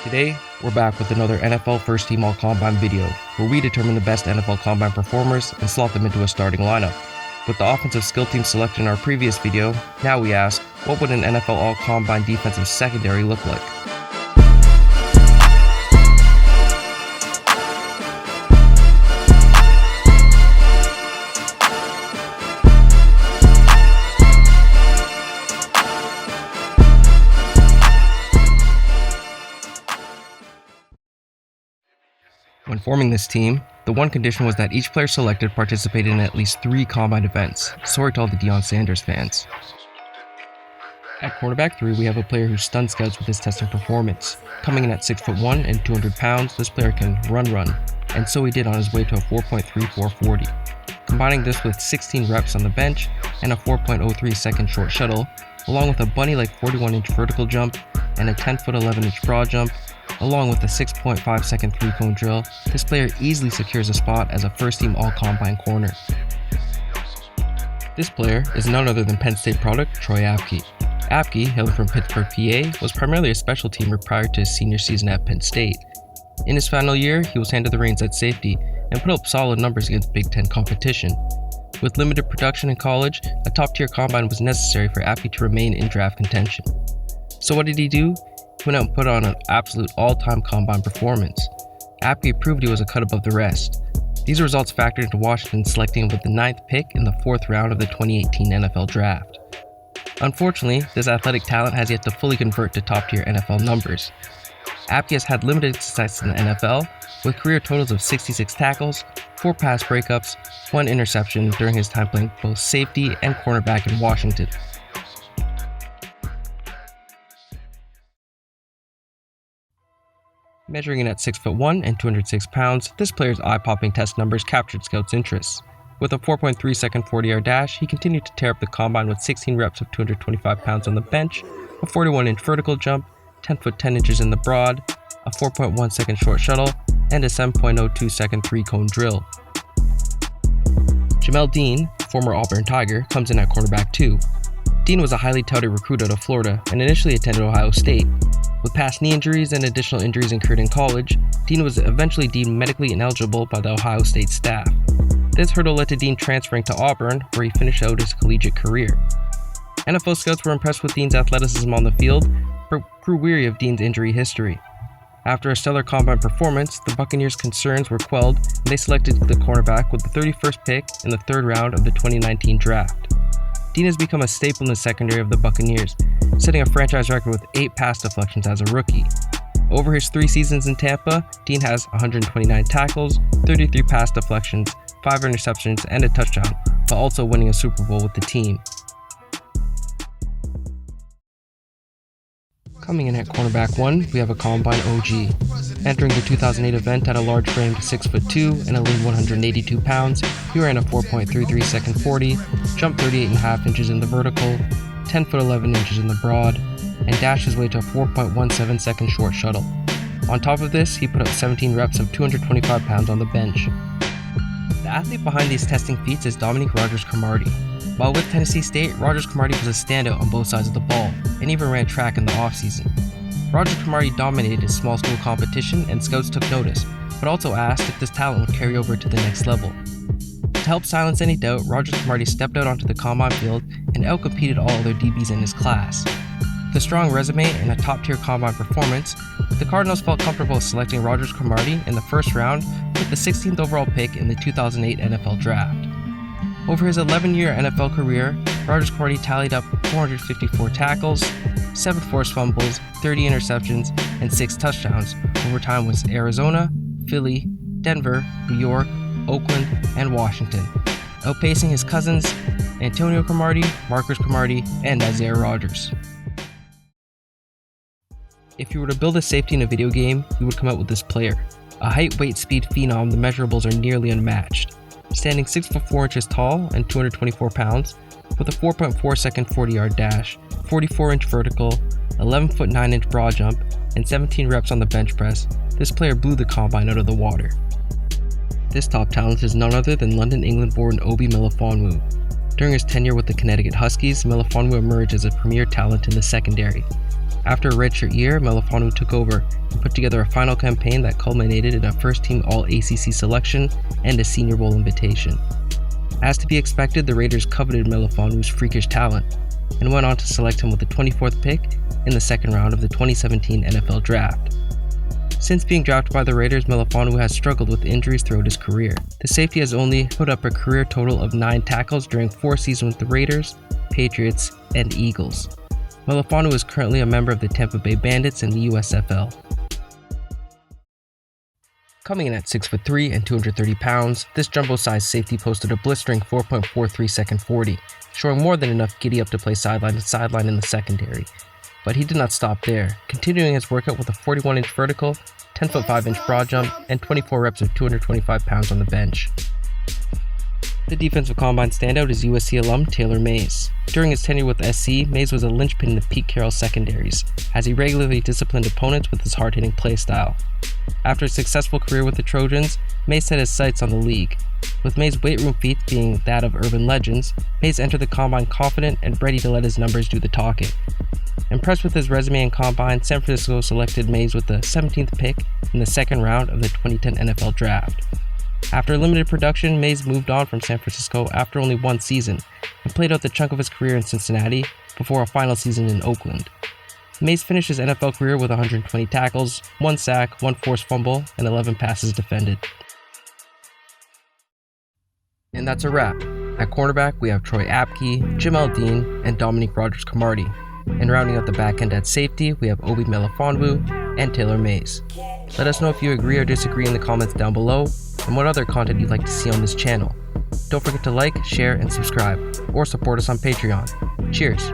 Today, we're back with another NFL First Team All-Combine video, where we determine the best NFL Combine performers and slot them into a starting lineup. With the offensive skill team selected in our previous video, now we ask, what would an NFL All-Combine defensive secondary look like? When forming this team, the one condition was that each player selected participated in at least 3 Combine events. Sorry to all the Deion Sanders fans. At cornerback 3, we have a player who stunned scouts with his testing performance. Coming in at 6'1" and 200 pounds, this player can run, and so he did on his way to a 4.34 40. Combining this with 16 reps on the bench and a 4.03 second short shuttle, along with a bunny-like 41-inch vertical jump and a 10-foot 11-inch broad jump, along with a 6.5 second 3-cone drill, this player easily secures a spot as a first-team All-Combine corner. This player is none other than Penn State product Troy Apke. Apke, hailing from Pittsburgh, PA, was primarily a special teamer prior to his senior season at Penn State. In his final year, he was handed the reins at safety and put up solid numbers against Big Ten competition. With limited production in college, a top-tier combine was necessary for Apke to remain in draft contention. So what did he do? He went out and put on an absolute all-time combine performance. Apke proved he was a cut above the rest. These results factored into Washington selecting him with the 9th pick in the 4th round of the 2018 NFL Draft. Unfortunately, this athletic talent has yet to fully convert to top-tier NFL numbers. Apke has had limited success in the NFL, with career totals of 66 tackles, 4 pass breakups, 1 interception during his time playing both safety and cornerback in Washington. Measuring in at 6'1" and 206 pounds, this player's eye-popping test numbers captured scouts' interest. With a 4.3 second 40-yard dash, he continued to tear up the combine with 16 reps of 225 pounds on the bench, a 41-inch vertical jump, 10 foot 10 inches in the broad, a 4.1 second short shuttle, and a 7.02 second 3-cone drill. Jamel Dean, former Auburn Tiger, comes in at cornerback 2. Dean was a highly touted recruit out of Florida and initially attended Ohio State. With past knee injuries and additional injuries incurred in college, Dean was eventually deemed medically ineligible by the Ohio State staff. This hurdle led to Dean transferring to Auburn, where he finished out his collegiate career. NFL scouts were impressed with Dean's athleticism on the field, but grew weary of Dean's injury history. After a stellar combine performance, the Buccaneers' concerns were quelled, and they selected the cornerback with the 31st pick in the 3rd round of the 2019 draft. Dean has become a staple in the secondary of the Buccaneers, setting a franchise record with 8 pass deflections as a rookie. Over his 3 seasons in Tampa, Dean has 129 tackles, 33 pass deflections, 5 interceptions, and a touchdown, while also winning a Super Bowl with the team. Coming in at cornerback 1, we have a Combine OG. Entering the 2008 event at a large framed 6'2" and a lean 182 pounds, he ran a 4.33 second 40, jumped 38.5 inches in the vertical, 10 foot 11 inches in the broad, and dashed his way to a 4.17 second short shuttle. On top of this, he put up 17 reps of 225 pounds on the bench. The athlete behind these testing feats is Dominique Rodgers-Cromartie. While with Tennessee State, Rodgers-Cromartie was a standout on both sides of the ball, and even ran track in the offseason. Rodgers-Cromartie dominated his small school competition, and scouts took notice, but also asked if this talent would carry over to the next level. To help silence any doubt, Rodgers-Cromartie stepped out onto the combine field and outcompeted all other DBs in his class. With a strong resume and a top-tier combine performance, the Cardinals felt comfortable selecting Rodgers-Cromartie in the 1st round with the 16th overall pick in the 2008 NFL Draft. Over his 11-year NFL career, Rodgers-Cromartie tallied up 454 tackles, 7 forced fumbles, 30 interceptions, and 6 touchdowns over time with Arizona, Philly, Denver, New York, Oakland, and Washington, outpacing his cousins Antonio Cromartie, Marcus Cromartie, and Isiah Rodgers. If you were to build a safety in a video game, you would come out with this player. A height, weight, speed phenom, the measurables are nearly unmatched. Standing 6'4" inches tall and 224 pounds, with a 4.4 second 40-yard dash, 44-inch vertical, 11 foot 9-inch broad jump, and 17 reps on the bench press, this player blew the combine out of the water. This top talent is none other than London, England-born Obi Melifonwu. During his tenure with the Connecticut Huskies, Melifonwu emerged as a premier talent in the secondary. After a redshirt year, Melifonwu took over and put together a final campaign that culminated in a first-team All-ACC selection and a Senior Bowl invitation. As to be expected, the Raiders coveted Melifonwu's freakish talent and went on to select him with the 24th pick in the second round of the 2017 NFL Draft. Since being drafted by the Raiders, Melifonwu has struggled with injuries throughout his career. The safety has only put up a career total of 9 tackles during 4 seasons with the Raiders, Patriots, and Eagles. Melifonwu is currently a member of the Tampa Bay Bandits in the USFL. Coming in at 6'3" and 230 pounds, this jumbo-sized safety posted a blistering 4.43 second 40, showing more than enough giddy up to play sideline to sideline in the secondary. But he did not stop there, continuing his workout with a 41-inch vertical, 10'5" broad jump, and 24 reps of 225 pounds on the bench. The defensive combine standout is USC alum Taylor Mays. During his tenure with SC, Mays was a linchpin in the Pete Carroll secondaries, as he regularly disciplined opponents with his hard-hitting play style. After a successful career with the Trojans, Mays set his sights on the league. With Mays' weight room feats being that of urban legends, Mays entered the combine confident and ready to let his numbers do the talking. Impressed with his resume and combine, San Francisco selected Mays with the 17th pick in the second round of the 2010 NFL Draft. After limited production, Mays moved on from San Francisco after only 1 season and played out the chunk of his career in Cincinnati before a final season in Oakland. Mays finished his NFL career with 120 tackles, 1 sack, 1 forced fumble, and 11 passes defended. And that's a wrap. At cornerback, we have Troy Apke, Jamel Dean, and Dominique Rodgers-Cromartie. And rounding out the back end at safety, we have Obi Melifonwu and Taylor Mays. Let us know if you agree or disagree in the comments down below, and what other content you'd like to see on this channel. Don't forget to like, share, and subscribe, or support us on Patreon. Cheers!